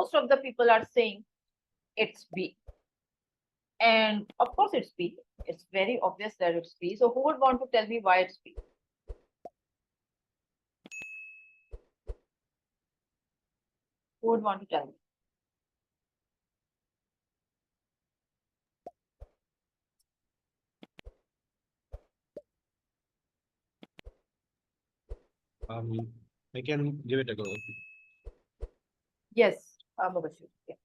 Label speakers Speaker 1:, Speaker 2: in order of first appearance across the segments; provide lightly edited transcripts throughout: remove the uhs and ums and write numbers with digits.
Speaker 1: most of the people are saying it's B. And of course it's B. It's very obvious that it's B. So who would want to tell me why it's B? Who would want to tell me?
Speaker 2: I can give it a go.
Speaker 1: Yes, Mubashir. Yeah.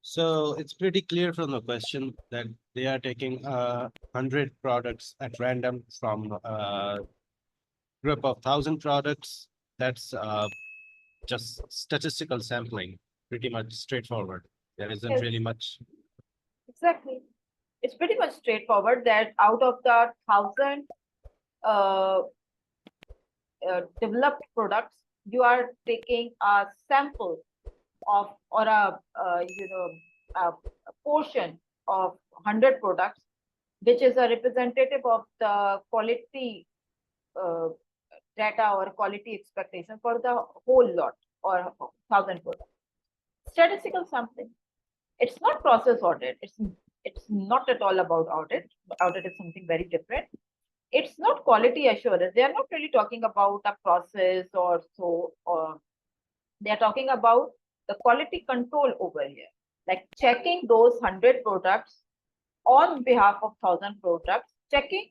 Speaker 2: So it's pretty clear from the question that they are taking 100 products at random from a group of 1,000 products. That's just statistical sampling, pretty much straightforward. There isn't
Speaker 1: Yes.
Speaker 2: really much.
Speaker 1: Exactly. It's pretty much straightforward that out of the 1,000 developed products, you are taking a sample of or a portion of 100 products, which is a representative of the quality data or quality expectation for the whole lot or 1,000 products. Statistical sampling. It's not process audit. It's not at all about audit. Audit is something very different. It's not quality assurance. They are not really talking about a process or so, or they are talking about the quality control over here, like checking those 100 products on behalf of 1,000 products. Checking,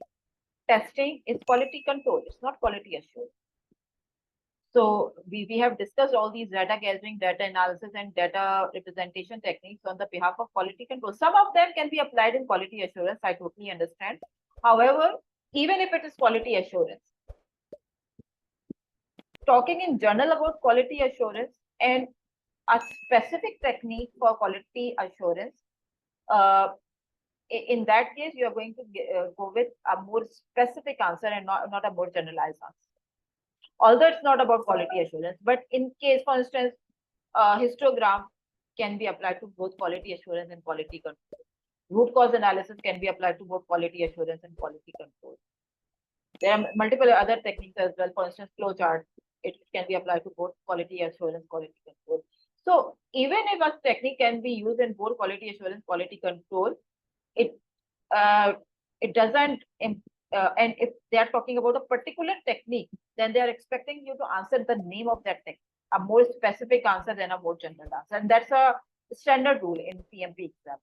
Speaker 1: testing is quality control. It's not quality assurance. So we have discussed all these data gathering, data analysis, and data representation techniques on the behalf of quality control. Some of them can be applied in quality assurance. I totally understand. However, even if it is quality assurance, talking in general about quality assurance and a specific technique for quality assurance, in that case, you are going to go with a more specific answer and not a more generalized answer. Although it's not about quality assurance, but in case, for instance, histogram can be applied to both quality assurance and quality control. Root cause analysis can be applied to both quality assurance and quality control. There are multiple other techniques as well. For instance, flowchart, it can be applied to both quality assurance, quality control. So even if a technique can be used in both quality assurance, quality control, it doesn't. And if they are talking about a particular technique, then they are expecting you to answer the name of that technique, a more specific answer than a more general answer. And that's a standard rule in PMP exam.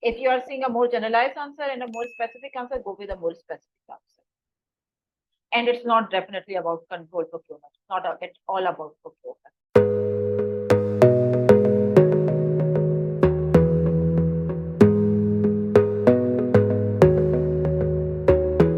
Speaker 1: If you are seeing a more generalized answer and a more specific answer, go with a more specific answer. And it's not definitely about control procurement. It's not at all about procurement.